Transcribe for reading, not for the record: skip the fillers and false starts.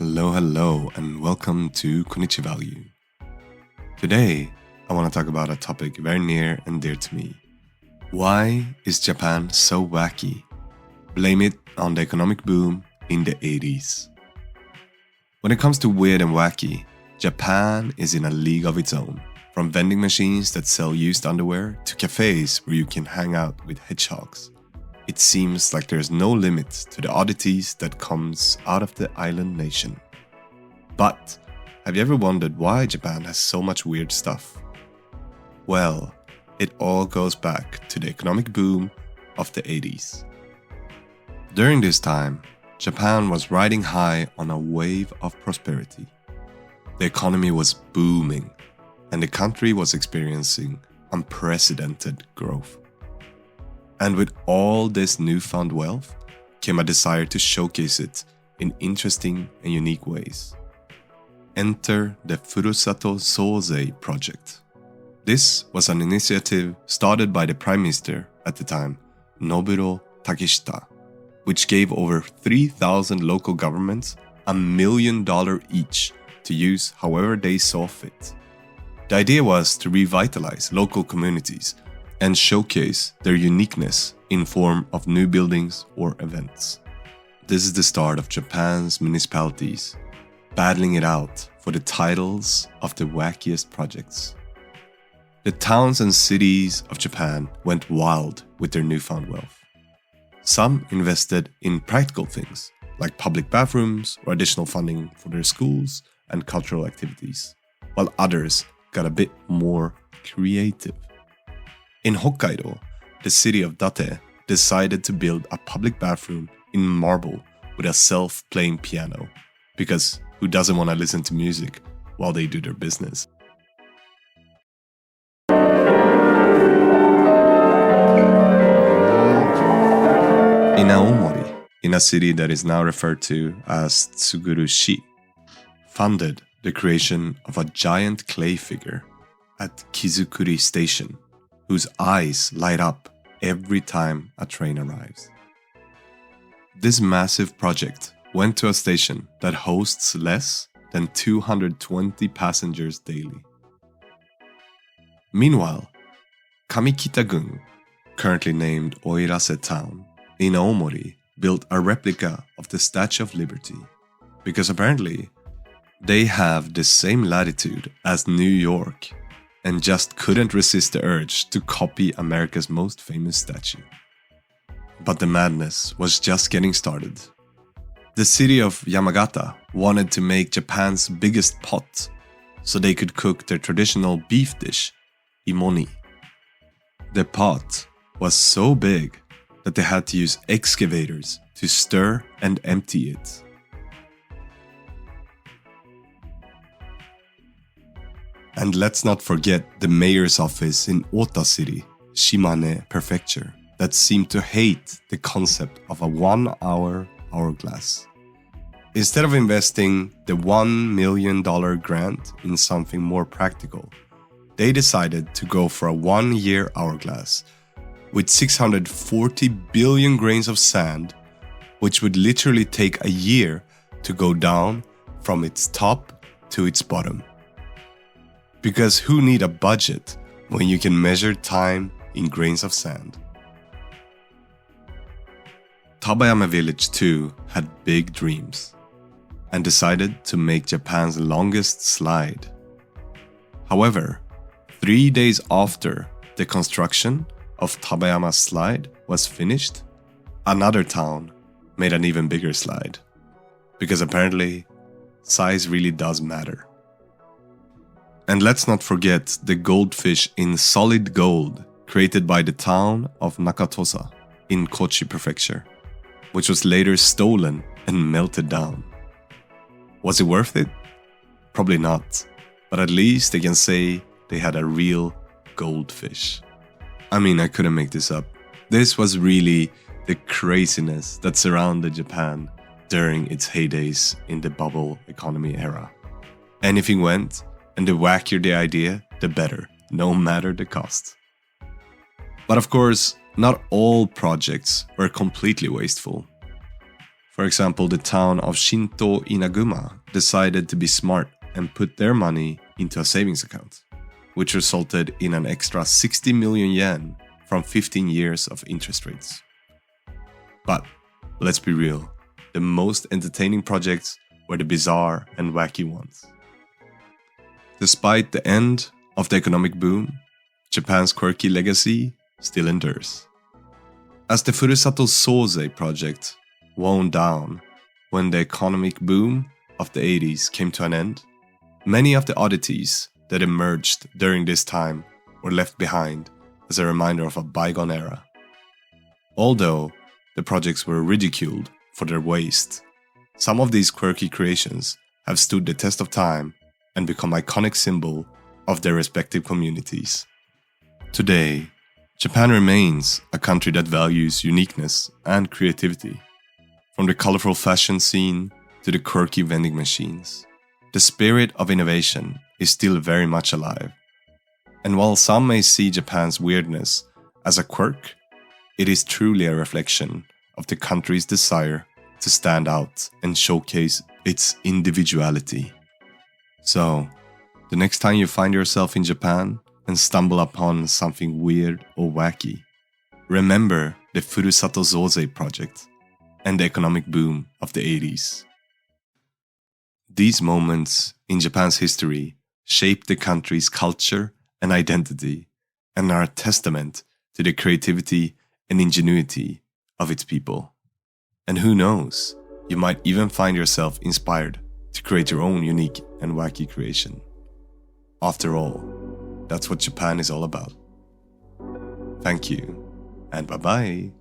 Hello, and welcome to Konichi Value. Today, I want to talk about a topic very near and dear to me. Why is Japan so wacky? Blame it on the economic boom in the 80s. When it comes to weird and wacky, Japan is in a league of its own. From vending machines that sell used underwear to cafes where you can hang out with hedgehogs. It seems like there's no limit to the oddities that comes out of the island nation. But have you ever wondered why Japan has so much weird stuff? Well, it all goes back to the economic boom of the 80s. During this time, Japan was riding high on a wave of prosperity. The economy was booming, and the country was experiencing unprecedented growth. And with all this newfound wealth came a desire to showcase it in interesting and unique ways. Enter the Furusato Souzei project. This was an initiative started by the Prime Minister at the time, Nobuo Takeshita, which gave over 3,000 local governments $1 million each to use however they saw fit. The idea was to revitalize local communities and showcase their uniqueness in form of new buildings or events. This is the start of Japan's municipalities battling it out for the titles of the wackiest projects. The towns and cities of Japan went wild with their newfound wealth. Some invested in practical things like public bathrooms or additional funding for their schools and cultural activities, while others got a bit more creative. In Hokkaido, the city of Date decided to build a public bathroom in marble with a self-playing piano, because who doesn't want to listen to music while they do their business? In Aomori, in a city that is now referred to as Tsugurushi, funded the creation of a giant clay figure at Kizukuri Station, whose eyes light up every time a train arrives. This massive project went to a station that hosts less than 220 passengers daily. Meanwhile, Kamikita-gun, currently named Oirase Town, in Aomori, built a replica of the Statue of Liberty, because apparently they have the same latitude as New York and just couldn't resist the urge to copy America's most famous statue. But the madness was just getting started. The city of Yamagata wanted to make Japan's biggest pot so they could cook their traditional beef dish, imoni. The pot was so big that they had to use excavators to stir and empty it. And let's not forget the mayor's office in Ota City, Shimane Prefecture, that seemed to hate the concept of a 1-hour hourglass. Instead of investing the $1 million grant in something more practical, they decided to go for a 1-year hourglass with 640 billion grains of sand, which would literally take a year to go down from its top to its bottom. Because who need a budget when you can measure time in grains of sand? Tabayama Village too had big dreams and decided to make Japan's longest slide. However, 3 days after the construction of Tabayama's slide was finished, another town made an even bigger slide. Because apparently, size really does matter. And let's not forget the goldfish in solid gold created by the town of Nakatosa in Kochi Prefecture, which was later stolen and melted down. Was it worth it? Probably not, but at least they can say they had a real goldfish. I mean, I couldn't make this up. This was really the craziness that surrounded Japan during its heydays in the bubble economy era. Anything went, and the wackier the idea, the better, no matter the cost. But of course, not all projects were completely wasteful. For example, the town of Shinto Inaguma decided to be smart and put their money into a savings account, which resulted in an extra 60 million yen from 15 years of interest rates. But let's be real, the most entertaining projects were the bizarre and wacky ones. Despite the end of the economic boom, Japan's quirky legacy still endures. As the Furusato Soze project wound down when the economic boom of the 80s came to an end, many of the oddities that emerged during this time were left behind as a reminder of a bygone era. Although the projects were ridiculed for their waste, some of these quirky creations have stood the test of time and become iconic symbol of their respective communities. Today, Japan remains a country that values uniqueness and creativity. From the colorful fashion scene to the quirky vending machines, the spirit of innovation is still very much alive. And while some may see Japan's weirdness as a quirk, it is truly a reflection of the country's desire to stand out and showcase its individuality. So, the next time you find yourself in Japan and stumble upon something weird or wacky, remember the Furusato Soze project and the economic boom of the 80s. These moments in Japan's history shaped the country's culture and identity and are a testament to the creativity and ingenuity of its people. And who knows, you might even find yourself inspired to create your own unique and wacky creation. After all, that's what Japan is all about. Thank you, and bye-bye.